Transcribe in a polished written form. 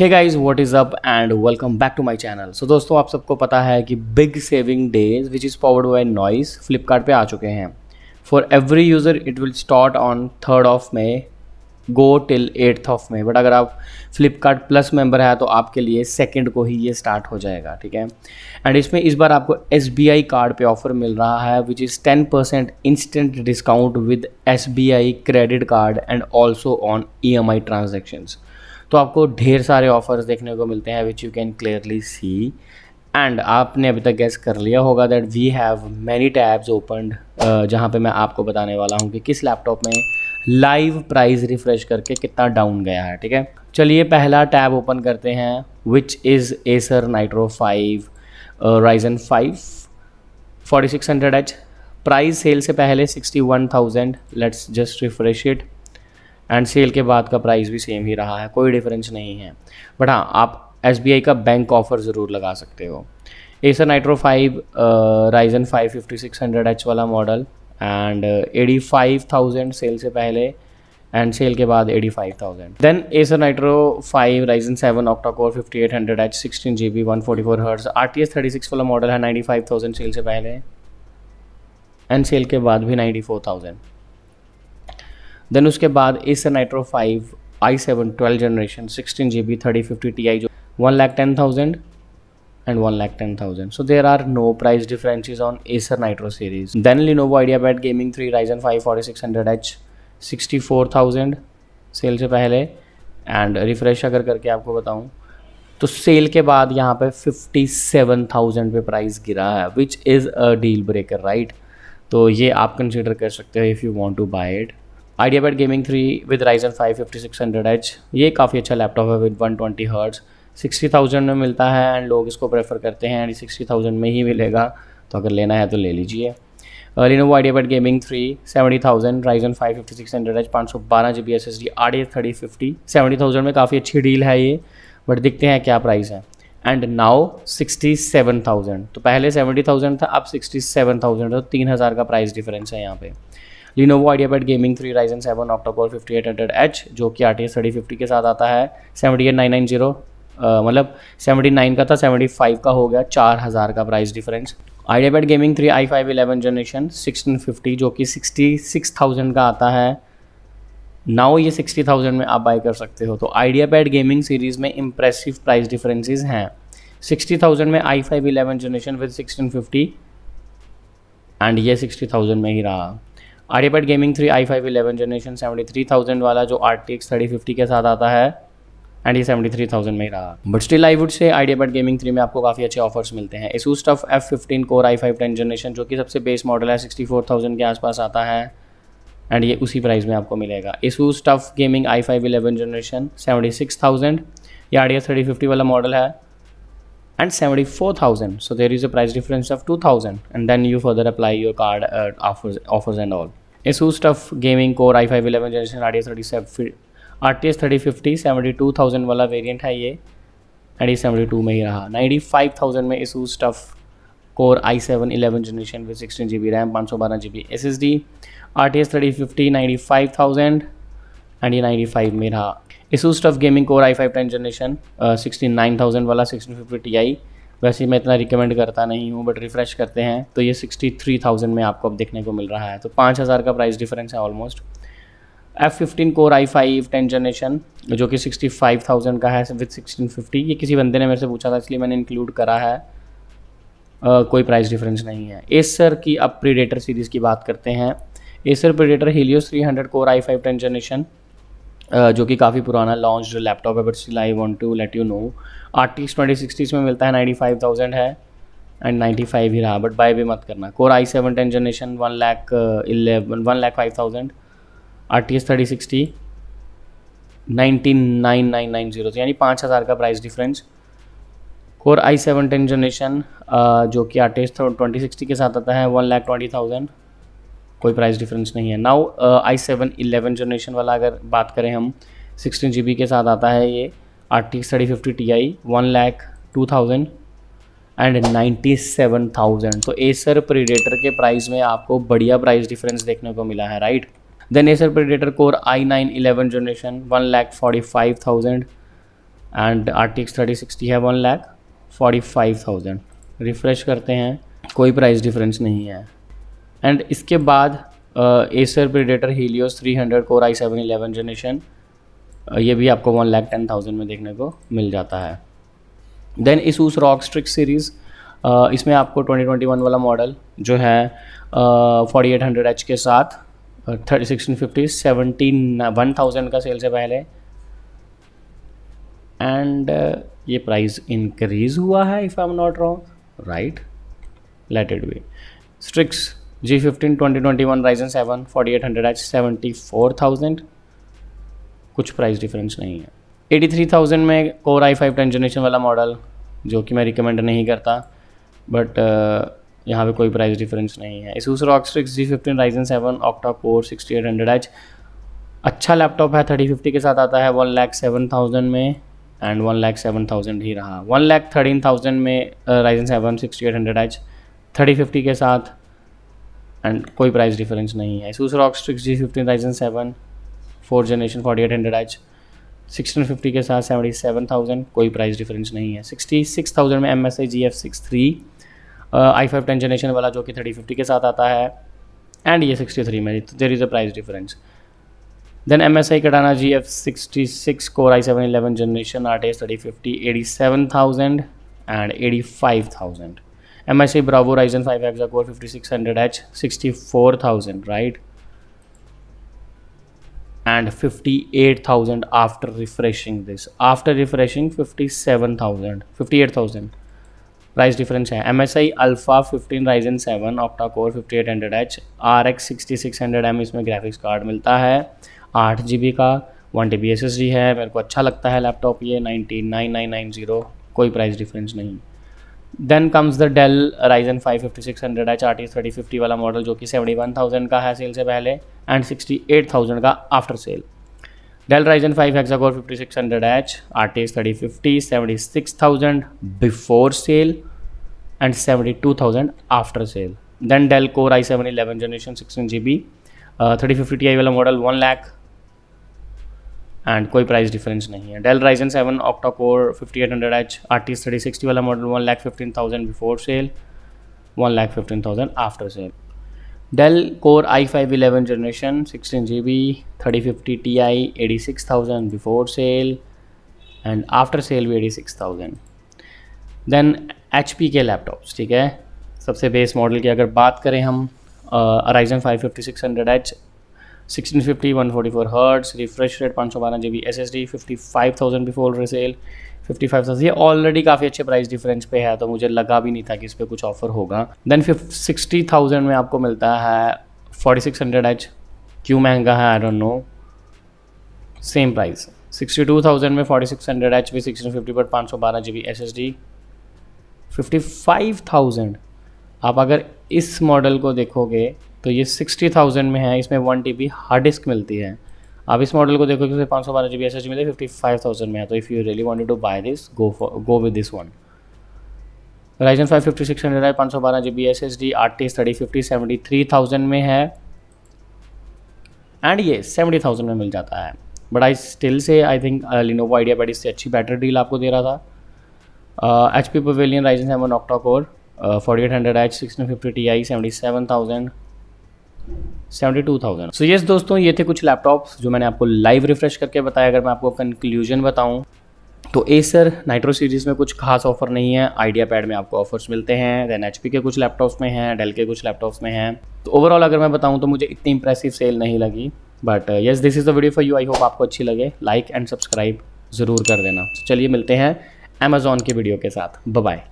Hey guys what is up and welcome back to my channel. So दोस्तों, आप सबको पता है कि big saving days which is powered by Noise Flipkart पे आ चुके हैं। For every user it will start on 3rd of May go till 8th of May. But अगर आप फ्लिपकार्ट प्लस मेंबर है तो आपके लिए 2nd को ही ये स्टार्ट हो जाएगा, ठीक है। एंड इसमें इस बार आपको SBI कार्ड पे ऑफर मिल रहा है which is 10% instant discount with SBI credit card and also on EMI transactions. तो आपको ढेर सारे ऑफर्स देखने को मिलते हैं which you can clearly see. And आपने अभी तक गेस कर लिया होगा that we have many tabs opened, जहाँ पे मैं आपको बताने वाला हूँ कि किस लैपटॉप में लाइव प्राइस रिफ्रेश करके कितना डाउन गया है, ठीक है। चलिए पहला टैब ओपन करते हैं which is Acer Nitro 5 Ryzen 5 4600H। Price sale से पहले 61,000। Let's just refresh it and sale के बाद का प्राइस भी सेम ही रहा है, कोई डिफरेंस नहीं है। बट हाँ, आप SBI का बैंक ऑफ़र ज़रूर लगा सकते हो। एसर नाइट्रो 5 Ryzen 5 5600H वाला मॉडल एंड 85,000 सेल से पहले एंड सेल के बाद 85,000। Then Acer Nitro 5 Ryzen 7 octa core 5800H 16GB 144Hz RTS 36 वाला मॉडल है, 95,000 सेल से पहले एंड सेल के बाद भी 94,000। देन उसके बाद Acer Nitro 5 i7 12 generation 16GB 3050 Ti जो 1,10,000 and 1,10,000. So there are no price differences on Acer Nitro series. Then Lenovo IdeaPad Gaming 3 Ryzen 5 4600H 64,000 cell से पहले एंड रिफ्रेश अगर करके आपको बताऊं तो सेल के बाद यहाँ पे 57,000 पे प्राइस गिरा है which is a deal breaker, right. तो ये आप कंसिडर कर सकते हो if you want to buy it. IdeaPad Gaming 3 with Ryzen 5 5600H, ये काफ़ी अच्छा लैपटॉप है विद 120Hz 60,000 में मिलता है एंड लोग इसको प्रेफर करते हैं एंड 60,000 में ही मिलेगा, तो अगर लेना है तो ले लीजिए। Lenovo IdeaPad Gaming 3 70,000 Ryzen 5 5600H 512GB SSD RDX 3050 70,000 में काफ़ी अच्छी डील है ये, बट देखते हैं क्या प्राइस है। एंड नाउ 67,000, तो पहले 70,000 था, अब 67,000, तो 3,000 का प्राइस डिफरेंस है यहाँ पे। Lenovo IdeaPad Gaming 3 Ryzen 7 octa-core 5800H जो कि RTX 3050 के साथ आता है 78,990, मतलब 79 का था 75 का हो गया, 4,000 का price difference. IdeaPad Gaming 3 i5 11 generation 1650 जो कि 66,000 का आता है, नाउ ये 60,000 में आप बाय कर सकते हो। तो IdeaPad Gaming सीरीज़ में इम्प्रेसिव प्राइस डिफरेंसेस हैं। 60,000 में i5 11 जनरेशन विद 1650 एंड ये 60,000 में ही रहा। IdeaPad Gaming 3 i5 11 जनरेशन 73,000 वाला जो RTX 3050 के साथ आता है एंड ये 73,000 में ही रहा। But still I would say IdeaPad Gaming 3 में आपको काफ़ी अच्छे ऑफर्स मिलते हैं। ASUS TUF F15 Core i5 10 generation जो कि सबसे बेस मॉडल है 64,000 के आसपास आता है एंड ये उसी प्राइस में आपको मिलेगा। ASUS TUF Gaming i5 11 generation 76,000, ये RTX 3050 वाला मॉडल है and 74,000, so there is a price difference of 2,000 and then you further apply your card offers and all. ASUS TUF Gaming Core i5 11 generation RTX 3050 72,000 वाला variant है ये and ये 72 में ही रहा। 95,000 में ASUS TUF Core i7 11 generation with 16GB RAM 512GB SSD RTX 3050 95,000 and ये 95 में रहा। ASUS TUF Gaming Core i5 10 generation 69,000 वाला 1650 Ti, वैसे मैं इतना रिकमेंड करता नहीं हूँ, बट रिफ्रेश करते हैं तो ये 63,000 में आपको अब देखने को मिल रहा है, तो 5,000 का प्राइस डिफरेंस है almost. F15 Core i5 10 generation जो कि 65,000 का है विद 1650, ये किसी बंदे ने मेरे से पूछा था इसलिए मैंने इंक्लूड करा है, कोई प्राइस डिफरेंस नहीं है। एसर की अब प्रीडेटर सीरीज़ की बात करते हैं। Acer Predator Helios 300 Core i5 10 generation जो कि काफ़ी पुराना लॉन्च लैपटॉप है, but still I want to let you know RTX 2060 में मिलता है 95,000 है एंड 95 ही रहा, बट बाय भी मत करना। Core i7 10 जनरेशन 1,05,000 RTX 3060 99,990, तो यानी 5,000 का price difference. Core i7 10 generation जो कि RTX 2060 के साथ आता है 1,20,000, कोई प्राइस डिफरेंस नहीं है। नाउ i7 11 जनरेशन वाला अगर बात करें हम 16GB के साथ आता है ये RTX 3050 Ti 1,02,000 एंड 97,000, तो एसर प्रीडेटर के प्राइस में आपको बढ़िया प्राइस डिफरेंस देखने को मिला है, right. Then Acer Predator core i9 11 generation 1,45,000 and RTX 3060 है 1,45,000। रिफ़्रेश करते हैं, कोई प्राइस डिफरेंस नहीं है। एंड इसके बाद Acer predator Helios 300 core i7 11 generation, ये भी आपको 1,10,000 में देखने को मिल जाता है। Then Asus ROG Strix series, इसमें आपको 2021 वाला मॉडल जो है 4800H के साथ 1650 71,000 का सेल से पहले, एंड ये प्राइस इंक्रीज़ हुआ है if I am not wrong, right, let it be. Strix G15 2021 Ryzen 7 4800H 74,000, कुछ प्राइस डिफरेंस नहीं है। 83,000 में Core i5 10 जनरेशन वाला मॉडल, जो कि मैं रिकमेंड नहीं करता, बट यहाँ पे कोई प्राइस डिफरेंस नहीं है। Asus ROG Strix G15 Ryzen 7 Octa Core 6800H, अच्छा लैपटॉप है, 3050 के साथ आता है 1,07,000 में, एंड 1,07,000 ही रहा। 1,13,000 में Ryzen 7 6800H 3050 के साथ, एंड कोई प्राइस डिफरेंस नहीं है। Asus ROG Strix G15 Ryzen 7 4th generation 4800H 1650 के साथ 77,000, कोई प्राइस डिफरेंस नहीं है। 66,000 में MSI GF63 i5 10 जनरेशन वाला, जो कि 3050 के साथ आता है, एंड ये 63 में, there is a price difference. Then MSI Katana GF66 Core i7 11 generation RTX 3050 87,000 and 85,000। MSI Bravo Ryzen 5 Hexa-Core 5600H 64,000, right, and 58,000 after refreshing this. After refreshing 58,000 price difference है। MSI Alpha 15 Ryzen 7 Octa Core 5800H RX 6600M, इसमें graphics card मिलता है 8 GB का, 1 TB SSD है। मेरे को अच्छा लगता है लैपटॉप ये, 99,990, कोई प्राइस डिफरेंस नहीं। Then comes the Dell Ryzen 5 5600H RTX 3050 वाला मॉडल, जो कि 71,000 का है सेल से पहले, एंड 68,000 का after sale. Dell Ryzen 5 Hexa-Core 5600H RTX 3050 76,000 before sale and 72,000 after sale. Then Dell Core i7 11 generation 16GB 3050 Ti वाला मॉडल 1 लाख, एंड कोई प्राइस डिफरेंस नहीं है। Dell Ryzen 7 Octa Core 5800H RTX 3060 वाला model 1,15,000 before sale, 1,15,000 after sale. Dell Core i5 11 generation 16GB 3050 Ti 86,000 before sale, and after sale भी 86,000। Then HP के laptops, ठीक है, सबसे बेस मॉडल की अगर बात करें हम, Ryzen 5 5600H 1650 144 hertz, refresh rate 512 GB SSD 55,000 before sale, 55,000, ये ऑलरेडी काफ़ी अच्छे प्राइस डिफरेंस पे है, तो मुझे लगा भी नहीं था कि इस पर कुछ ऑफर होगा। देन 60,000 में आपको मिलता है 4600H, क्यों महंगा है I don't know, same price. 62,000 में 4600H भी 1650 पर 512 GB SSD 55,000। आप अगर इस मॉडल को देखोगे तो ये 60,000 में है, इसमें 1 TB हार्ड डिस्क मिलती है। आप इस मॉडल को देखोगे तो 512 GB SSD मिलती है, 55,000 में है। तो if you really wanted to buy this, go with this one. Ryzen 5 5600 है, 512 GB SSD RTX 3050 73,000 में है, एंड ये 70,000 में मिल जाता है। But I still say I think Lenovo IdeaPad इससे अच्छी बेटर डील आपको दे रहा था। HP Pavilion Ryzen 7 Octa Core 4800H 1650 Ti 77,000 72,000। So yes दोस्तों, ये थे कुछ लैपटॉप्स जो मैंने आपको लाइव रिफ्रेश करके बताया। अगर मैं आपको कंक्लूजन बताऊं तो Acer Nitro सीरीज़ में कुछ खास ऑफर नहीं है, IdeaPad में आपको ऑफर्स मिलते हैं, देन HP के कुछ लैपटॉप्स में हैं, Dell के कुछ लैपटॉप्स में हैं। तो ओवरऑल अगर मैं बताऊं तो मुझे इतनी इंप्रेसिव सेल नहीं लगी, but yes this is the video for you. I hope आपको अच्छी लगे, लाइक एंड सब्सक्राइब ज़रूर कर देना। तो चलिए मिलते हैं Amazon की वीडियो के साथ, बाय बाय।